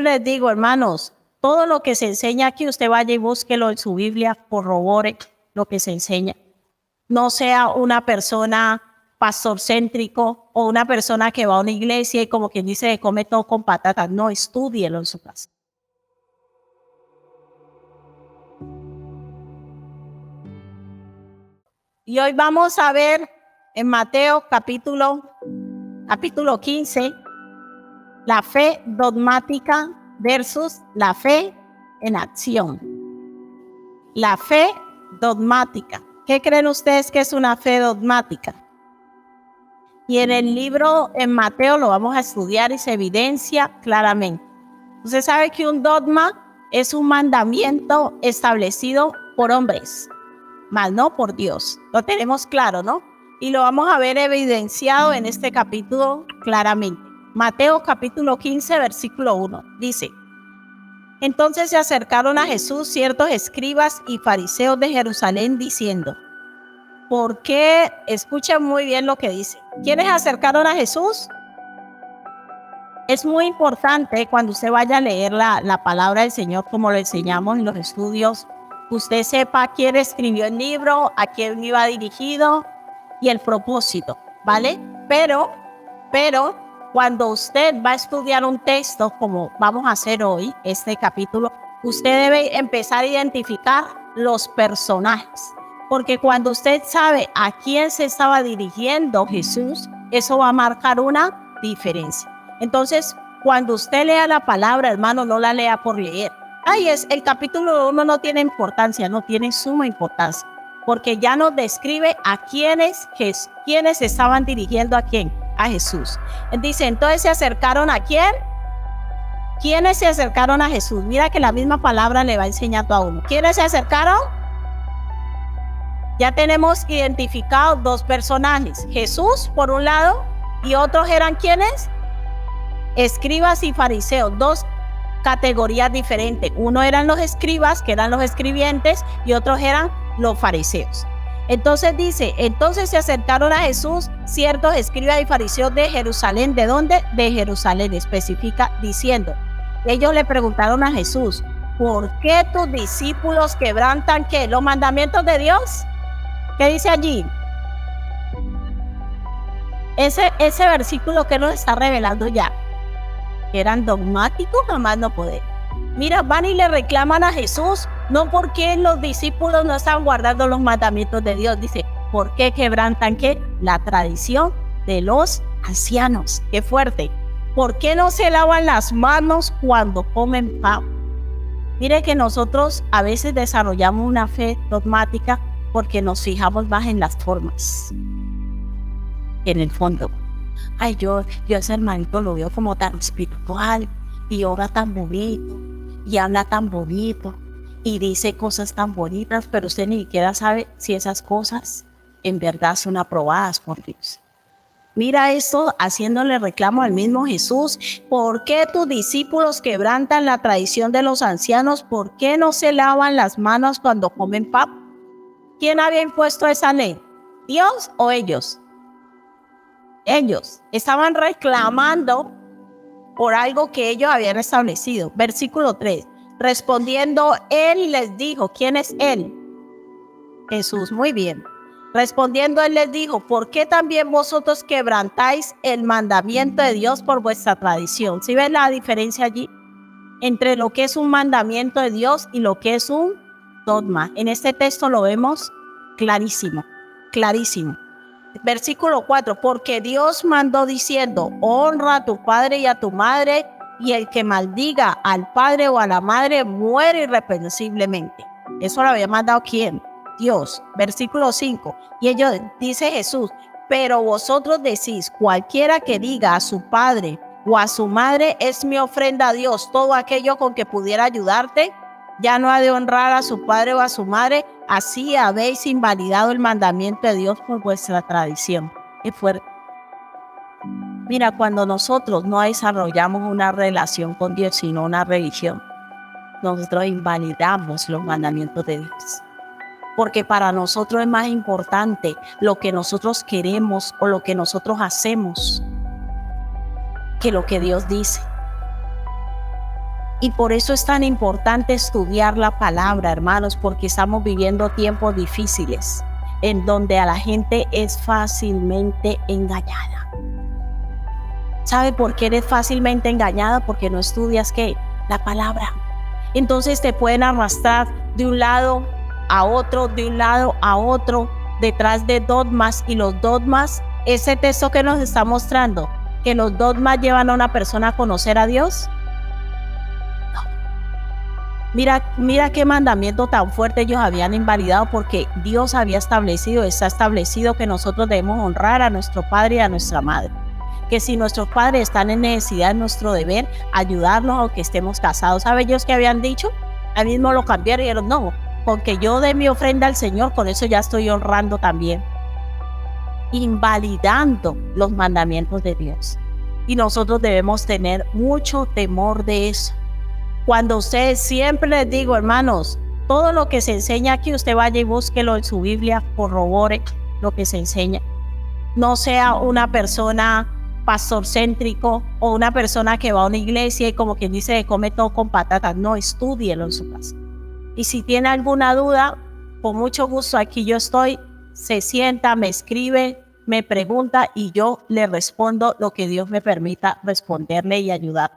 les digo, hermanos, todo lo que se enseña aquí, usted vaya y búsquelo en su Biblia, corrobore lo que se enseña. No sea una persona pastorcéntrico o una persona que va a una iglesia y como quien dice, come todo con patatas. No, estúdielo en su casa. Y hoy vamos a ver en Mateo capítulo 15, la fe dogmática versus la fe en acción. La fe dogmática. ¿Qué creen ustedes que es una fe dogmática? Y en el libro en Mateo lo vamos a estudiar y se evidencia claramente. Usted sabe que un dogma es un mandamiento establecido por hombres, más no por Dios. Lo tenemos claro, ¿no? Y lo vamos a ver evidenciado en este capítulo claramente. Mateo capítulo 15, versículo 1. Dice: entonces se acercaron a Jesús ciertos escribas y fariseos de Jerusalén diciendo, ¿por qué? Escuchen muy bien lo que dice. ¿Quiénes se acercaron a Jesús? Es muy importante cuando usted vaya a leer la palabra del Señor, como lo enseñamos en los estudios, usted sepa quién escribió el libro, a quién iba dirigido y el propósito, ¿vale? Pero cuando usted va a estudiar un texto, como vamos a hacer hoy, este capítulo, usted debe empezar a identificar los personajes. Porque cuando usted sabe a quién se estaba dirigiendo Jesús, eso va a marcar una diferencia. Entonces, cuando usted lea la palabra, hermano, no la lea por leer. El capítulo 1 no tiene importancia, no tiene suma importancia. Porque ya nos describe a quiénes estaban dirigiendo a quién. A Jesús. Dice, entonces se acercaron ¿a quién? ¿Quiénes se acercaron a Jesús? Mira que la misma palabra le va enseñando a uno. ¿Quiénes se acercaron? Ya tenemos identificados dos personajes. Jesús, por un lado, y otros eran ¿quiénes? Escribas y fariseos, dos categorías diferentes. Uno eran los escribas, que eran los escribientes, y otros eran los fariseos. Entonces dice, entonces se acercaron a Jesús ciertos escribas y fariseos de Jerusalén. ¿De dónde? De Jerusalén, especifica, diciendo. Ellos le preguntaron a Jesús, ¿por qué tus discípulos quebrantan qué? ¿Los mandamientos de Dios? ¿Qué dice allí? Ese versículo que nos está revelando ya, que eran dogmáticos, jamás no poder. Mira, van y le reclaman a Jesús, no porque los discípulos no están guardando los mandamientos de Dios. Dice, ¿por qué quebrantan qué? La tradición de los ancianos. ¡Qué fuerte! ¿Por qué no se lavan las manos cuando comen pan? Mire que nosotros a veces desarrollamos una fe dogmática porque nos fijamos más en las formas, en el fondo. Yo ese hermanito lo veo como tan espiritual y ora tan bonito y habla tan bonito y dice cosas tan bonitas, pero usted ni siquiera sabe si esas cosas en verdad son aprobadas por Dios. Mira esto haciéndole reclamo al mismo Jesús. ¿Por qué tus discípulos quebrantan la tradición de los ancianos? ¿Por qué no se lavan las manos cuando comen pan? ¿Quién había impuesto esa ley? ¿Dios o ellos? Ellos estaban reclamando por algo que ellos habían establecido. Versículo 3. Respondiendo, él les dijo, ¿quién es él? Jesús, muy bien. Respondiendo, él les dijo, ¿por qué también vosotros quebrantáis el mandamiento de Dios por vuestra tradición? ¿Sí ven la diferencia allí? Entre lo que es un mandamiento de Dios y lo que es un dogma. En este texto lo vemos clarísimo, clarísimo. Versículo 4, porque Dios mandó diciendo, honra a tu padre y a tu madre, y el que maldiga al padre o a la madre muere irreprensiblemente. Eso lo había mandado ¿quién? Dios. Versículo 5, y ellos, dice Jesús, pero vosotros decís, cualquiera que diga a su padre o a su madre es mi ofrenda a Dios, todo aquello con que pudiera ayudarte, ya no ha de honrar a su padre o a su madre, así habéis invalidado el mandamiento de Dios por vuestra tradición. Qué fuerte. Mira, cuando nosotros no desarrollamos una relación con Dios, sino una religión, nosotros invalidamos los mandamientos de Dios. Porque para nosotros es más importante lo que nosotros queremos o lo que nosotros hacemos que lo que Dios dice. Y por eso es tan importante estudiar la palabra, hermanos, porque estamos viviendo tiempos difíciles en donde a la gente es fácilmente engañada. ¿Sabe por qué eres fácilmente engañada? Porque no estudias ¿qué? La palabra. Entonces te pueden arrastrar de un lado a otro, de un lado a otro, detrás de dogmas. Y los dogmas, ese texto que nos está mostrando, que los dogmas llevan a una persona a conocer a Dios. Mira qué mandamiento tan fuerte ellos habían invalidado, porque Dios había establecido, está establecido que nosotros debemos honrar a nuestro padre y a nuestra madre. Que si nuestros padres están en necesidad, es nuestro deber ayudarlos aunque estemos casados. ¿Sabe ellos qué habían dicho? Ahí mismo lo cambiaron y dijeron, no, porque yo dé mi ofrenda al Señor, con eso ya estoy honrando también. Invalidando los mandamientos de Dios. Y nosotros debemos tener mucho temor de eso. Cuando ustedes, siempre les digo, hermanos, todo lo que se enseña aquí, usted vaya y búsquelo en su Biblia, corrobore lo que se enseña. No sea una persona pastorcéntrico o una persona que va a una iglesia y como quien dice, come todo con patatas. No, estúdielo en su casa. Y si tiene alguna duda, con mucho gusto aquí yo estoy, se sienta, me escribe, me pregunta y yo le respondo lo que Dios me permita responderle y ayudar.